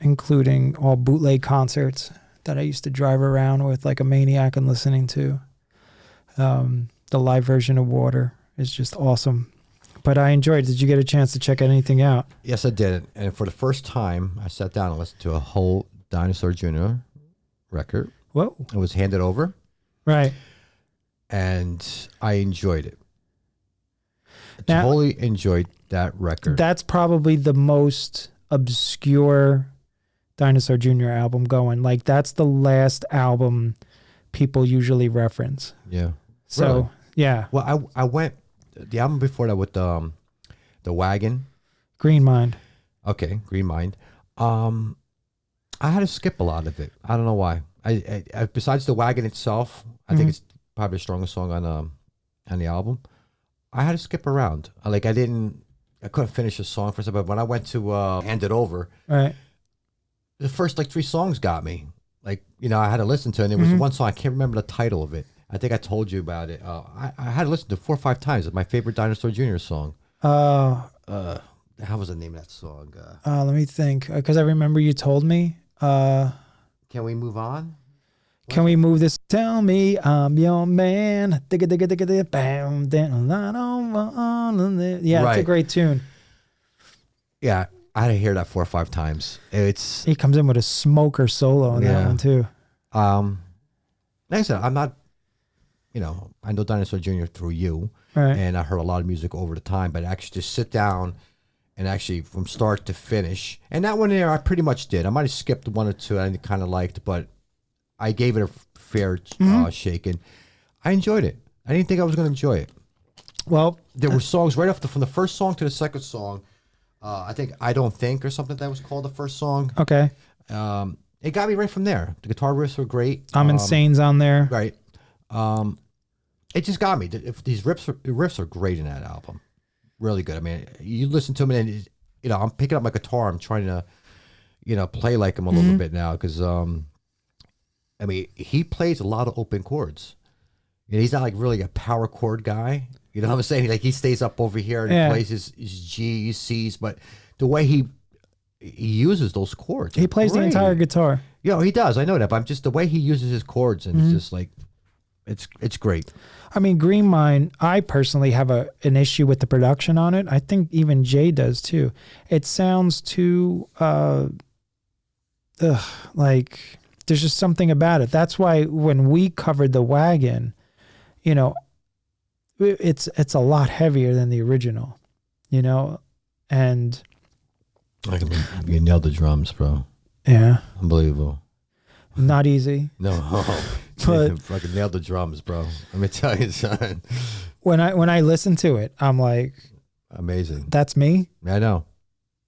Including all bootleg concerts that I used to drive around with like a maniac and listening to. The live version of Water is just awesome. But I enjoyed it. Did you get a chance to check anything out? Yes, I did. And for the first time, I sat down and listened to a whole Dinosaur Jr. record. Whoa. It was handed over. Right. And I enjoyed it. Totally enjoyed that record. That's probably the most obscure Dinosaur Jr. album going. Like, that's the last album people usually reference. Yeah. So, really? Yeah. Well, I went, the album before that with the Wagon. Green Mind. Okay, Green Mind. I had to skip a lot of it. I don't know why. I besides the Wagon itself, I think it's probably the strongest song on the album. I had to skip around. I couldn't finish a song for some, but when I went to hand it over, right, the first like 3 songs got me. Like, I had to listen to it, and there was one song, I can't remember the title of it. I think I told you about it. I had to listen to it 4 or 5 times. It's my favorite Dinosaur Jr. song. How was the name of that song? Let me think, because I remember you told me. Can we move on? Can we move this? Tell me I'm your man. Yeah, it's a great tune. Yeah, I had to hear that 4 or 5 times. He comes in with a smoker solo on that one too. Like I said, I'm not, I know Dinosaur Jr. through you, right, and I heard a lot of music over the time, but actually just sit down and actually from start to finish. And that one there, I pretty much did. I might have skipped 1 or 2 I kind of liked, but I gave it a fair shake, and I enjoyed it. I didn't think I was going to enjoy it. Well, there were songs right from the first song to the second song. I think I Don't Think or something that was called the first song. Okay. It got me right from there. The guitar riffs were great. I'm Insane's on there. Right. It just got me. These riffs are great in that album. Really good. I mean, you listen to them and, I'm picking up my guitar. I'm trying to, play like him a little bit now because, he plays a lot of open chords. You know, he's not like really a power chord guy. You know what I'm saying? Like he stays up over here and plays his G's, C's, but the way he uses those chords. He plays the entire guitar. Yeah, he does. I know that, but I'm just the way he uses his chords, and it's just like, it's great. I mean, Green Mine, I personally have an issue with the production on it. I think even Jay does too. It sounds too, like there's just something about it. That's why when we covered The Wagon, you know, it's a lot heavier than the original, you know, and you nailed the drums, bro. Yeah, unbelievable. Not easy. No, but fucking nailed the drums, bro. Let me tell you, son. When I listen to it, I'm like, amazing. That's me. I know.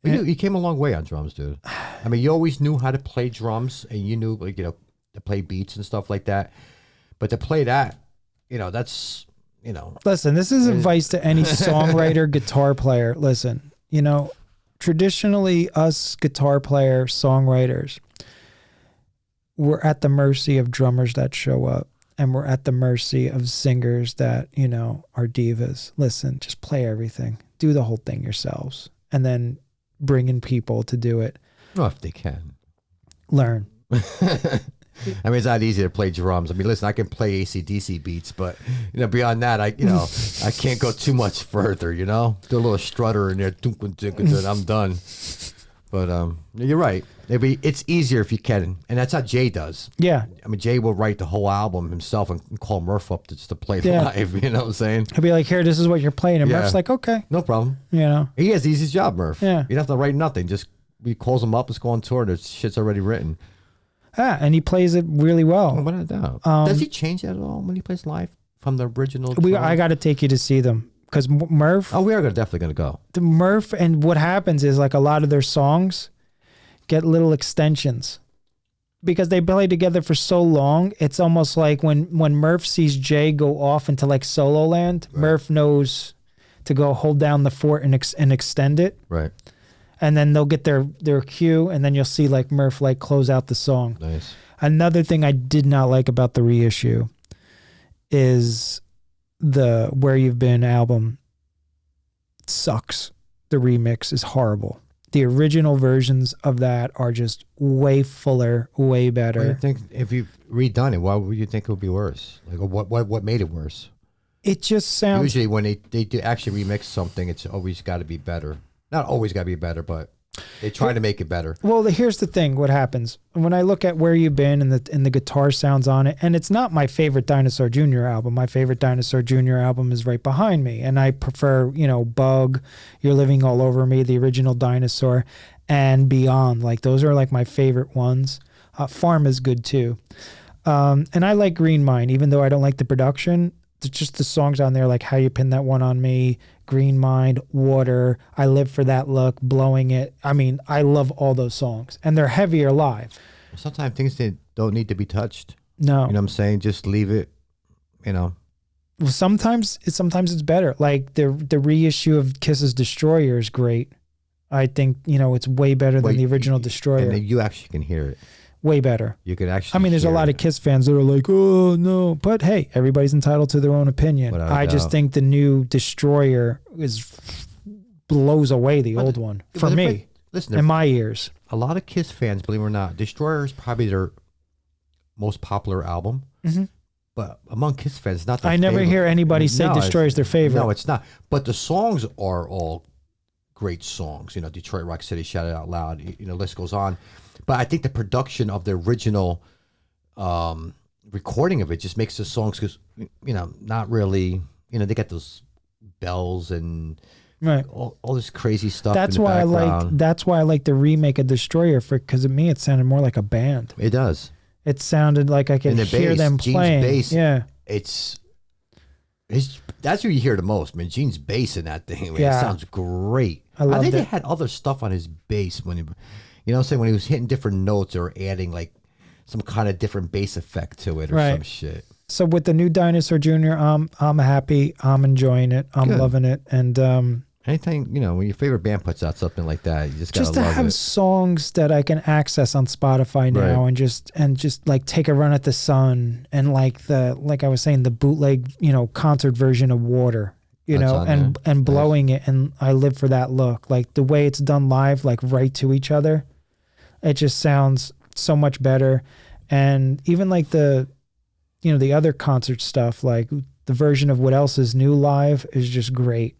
You came a long way on drums, dude. I mean, you always knew how to play drums, and you knew, like, you know, to play beats and stuff like that. But to play that, you know, that's, you know. Listen, this is advice to any songwriter, guitar player. Listen, you know, traditionally, us guitar players, songwriters, we're at the mercy of drummers that show up, and we're at the mercy of singers that, you know, are divas. Listen, just play everything. Do the whole thing yourselves. And then bring in people to do it. Well, if they can. Learn. I mean, it's not easy to play drums. I mean, listen, I can play AC/DC beats, but, you know, beyond that, I can't go too much further, you know? Do a little strutter in there, and I'm done. But you're right. It's easier if you can, and that's how Jay does. Yeah. I mean, Jay will write the whole album himself and call Murph up just to play live, you know what I'm saying? He'll be like, here, this is what you're playing, and Murph's like, okay. No problem. You know? He has the easiest job, Murph. Yeah. You don't have to write nothing. Just, he calls him up, let's go on tour, and the shit's already written. Yeah, and he plays it really well. Oh, without a doubt. Does he change that at all when he plays live from the original? I got to take you to see them, because Murph. Oh, we are definitely going to go. The Murph, and what happens is, like, a lot of their songs get little extensions because they play together for so long. It's almost like when Murph sees Jay go off into like solo land, right. Murph knows to go hold down the fort and extend it. Right. And then they'll get their cue, and then you'll see like Murph like close out the song. Nice. Another thing I did not like about the reissue is the Where You've Been album sucks. The remix is horrible. The original versions of that are just way fuller, way better. What do you think, if you've redone it, why would you think it would be worse? Like, what made it worse? It just sounds... Usually when they do actually remix something, it's always got to be better. Not always got to be better, but they try to make it better. Well, here's the thing. What happens when I look at Where You've Been and the guitar sounds on it, and it's not my favorite Dinosaur Jr. album. My favorite Dinosaur Jr. album is right behind me, and I prefer, you know, Bug, You're Living All Over Me, the original Dinosaur, and Beyond. Like, those are like my favorite ones. Farm is good too, and I like Green Mine, even though I don't like the production. It's just the songs on there, like How You Pin That One on Me, Green Mind, Water, I Live for That Look, Blowing It. I mean, I love all those songs, and they're heavier live. Sometimes things that don't need to be touched. No. You know what I'm saying? Just leave it, you know. Well, sometimes it's better. Like the reissue of Kiss's Destroyer is great. I think, you know, it's way better than the original Destroyer. And you actually can hear it. Way better. You could actually. I mean, there's a lot of Kiss fans that are like, "Oh no," but hey, everybody's entitled to their own opinion. I just think the new Destroyer blows away the old one for me. Listen, in my ears, a lot of Kiss fans, believe it or not, Destroyer is probably their most popular album. Mm-hmm. But among Kiss fans, it's not their favorite. I never hear anybody say Destroyer is their favorite. No, it's not. But the songs are all great songs. You know, Detroit Rock City, Shout It Out Loud. You know, list goes on. But I think the production of the original recording of it just makes the songs, because, you know, not really, you know, they got those bells and all this crazy stuff. That's in the why background. That's why I like the remake of Destroyer, because to me it sounded more like a band. It does. It sounded like I could hear them playing. Gene's bass, yeah, it's that's who you hear the most. I mean, Gene's bass in that thing. I mean, it sounds great. I think they had other stuff on his bass when he. You know what I'm saying? When he was hitting different notes or adding like some kind of different bass effect to it or some shit. So with the new Dinosaur Jr., I'm happy. I'm enjoying it. I'm loving it. And anything, you know, when your favorite band puts out something like that, you just gotta to love have it. songs that I can access on Spotify now, Right. and just like take a run at the sun, and like I was saying, the bootleg, you know, concert version of Water, you That's know, on and blowing it, and I live for that look. Like the way it's done live, like right to each other, it just sounds so much better. And even like the, you know, the other concert stuff, like the version of What Else Is New live is just great.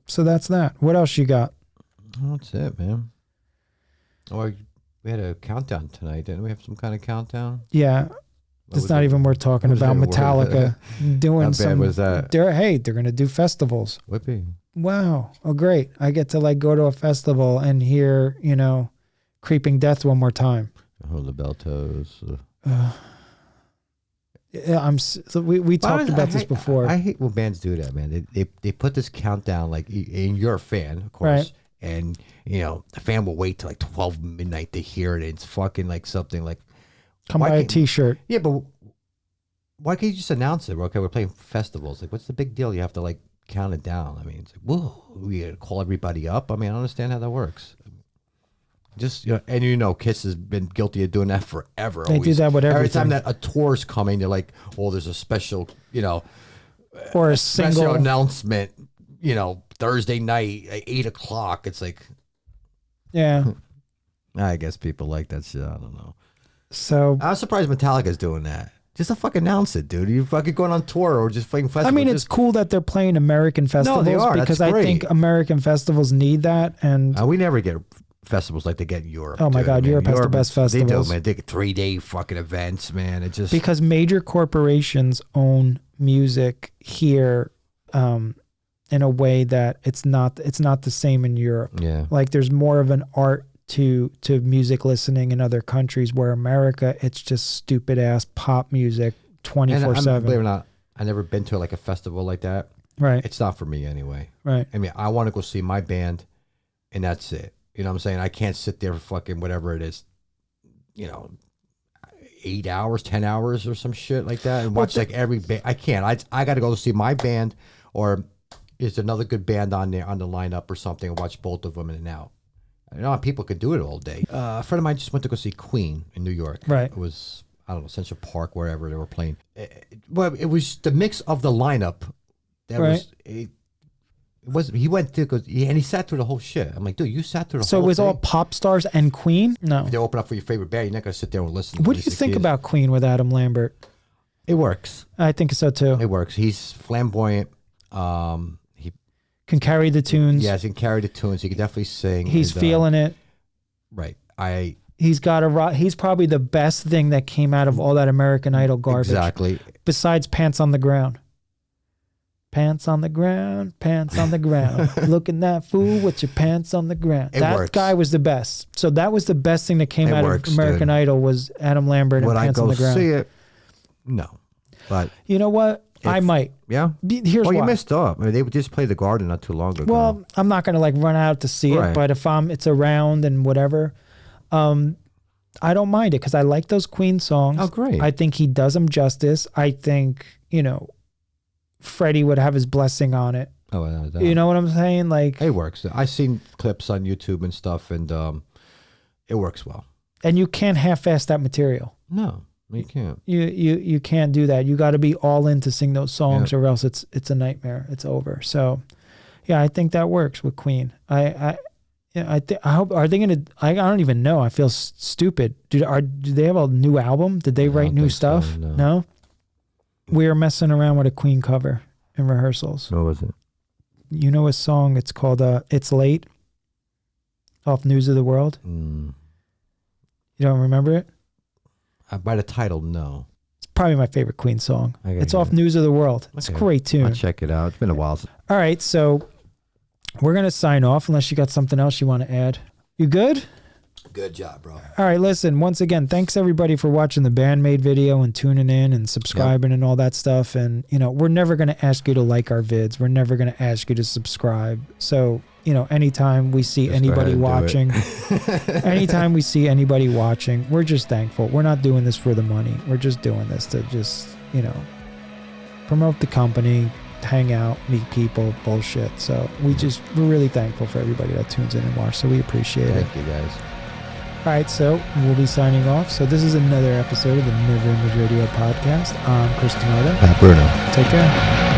So that's that. What else you got? That's it, man. Or we had a countdown tonight, didn't we? Have some kind of countdown? Yeah. It's not even worth talking about. Metallica doing How bad some. was that? They're going to do festivals. Whippy. Wow. Oh, great. I get to like go to a festival and hear, you know, Creeping Death one more time. Hold the bell toes. We talked about this before. I hate when bands do that, man. They put this countdown, like, and you're a fan, of course, Right. and you know the fan will wait till like 12 midnight to hear it. It's fucking like something like Come buy a T-shirt. Yeah, but why can't you just announce it? Okay, we're playing festivals. Like, what's the big deal? You have to like count it down. I mean, it's like, whoa, we gotta call everybody up. I mean, I don't understand how that works. Just, you know, and you know, KISS has been guilty of doing that forever. They do that with every everything. time that a tour's coming, they're like, oh, there's a special, you know, Or a special single. announcement, you know, Thursday night at 8:00. It's like, Yeah. I guess people like that shit. I don't know. So. I'm surprised Metallica's doing that. Just to fucking announce it, dude. You fucking going on tour or just playing festivals. I mean, it's cool that they're playing American festivals are. because That's I great. think American festivals need that. And we never get festivals like they get in Europe. Oh my dude. God, I mean, Europe has the best festivals. They do, man. They get 3-day fucking events, man. It just because major corporations own music here in a way that it's not the same in Europe. Yeah. Like there's more of an art to music listening in other countries, where America, it's just stupid ass pop music 24/7. Believe it or not, I never been to like a festival like that. Right. It's not for me anyway. Right. I mean, I want to go see my band, and that's it. You know what I'm saying? I can't sit there for fucking whatever it is, you know, 8 hours, 10 hours or some shit like that, and watch like every band. I can't. I got to go see my band, or is there another good band on there on the lineup or something, and watch both of them in and out. You know, people could do it all day. A friend of mine just went to go see Queen in New York. Right. It was, I don't know, Central Park, wherever they were playing. Well, it was the mix of the lineup that Right. was. He went to go, and he sat through the whole shit. I'm like, dude, you sat through the So whole it was thing? all pop stars and Queen? No. If they open up for your favorite band, you're not going to sit there and listen to What do you Music think Is. about Queen with Adam Lambert? It works. I think so too. It works. He's flamboyant. He Can carry the tunes. Yes, he can carry the tunes. He can definitely sing. He's and, feeling it. Right. He's got he's probably the best thing that came out of all that American Idol garbage. Exactly. Besides Pants on the Ground. Pants on the ground, pants on the ground. Looking that fool with your pants on the ground. That works. guy was the best. So that was the best thing that came It out works, of American dude. Idol was Adam Lambert and Would I Pants on go the Ground. see it? No. But You know what? I might. yeah. Here's Well, why. you missed up. I mean, they just played the Garden not too long ago. Well, I'm not going to like run out to see it, Right. but if it's around and whatever, I don't mind it because I like those Queen songs. Oh, great. I think he does them justice. I think, you know, Freddie would have his blessing on it. Oh, no. You know what I'm saying? Like, It works. I've seen clips on YouTube and stuff, and it works well. and you can't half-ass that material. No, you can't. You can't do that. You got to be all in to sing those songs, Yeah. or else it's a nightmare. It's over. So, yeah, I think that works with Queen. I hope. Are they gonna? I don't even know. I feel stupid. Do they have a new album? Did they write don't new think so, stuff? no. We were messing around with a Queen cover in rehearsals. What was it? You know a song? It's called "It's Late" off News of the World. You don't remember it? By the title, no. It's probably my favorite Queen song. I gotta It's hear off it. News of the World. It's a Okay. great tune. I'll check it out. It's been a while. All right, so we're going to sign off unless you got something else you want to add. You good? Good job, bro. All right, listen, once again, thanks everybody for watching the Band-Maid video and tuning in and subscribing and all that stuff. And, you know, we're never going to ask you to like our vids. We're never going to ask you to subscribe. So, you know, anytime we see Just go anybody ahead and do watching, anytime we see anybody watching, we're just thankful. We're not doing this for the money. We're just doing this to just, you know, promote the company, hang out, meet people, bullshit. So we're really thankful for everybody that tunes in and watch. So we appreciate it. Thank you, guys. All right, so we'll be signing off. So this is another episode of the NeverImage Radio Podcast. I'm Chris Dinardo. Pat Bruno. Take care.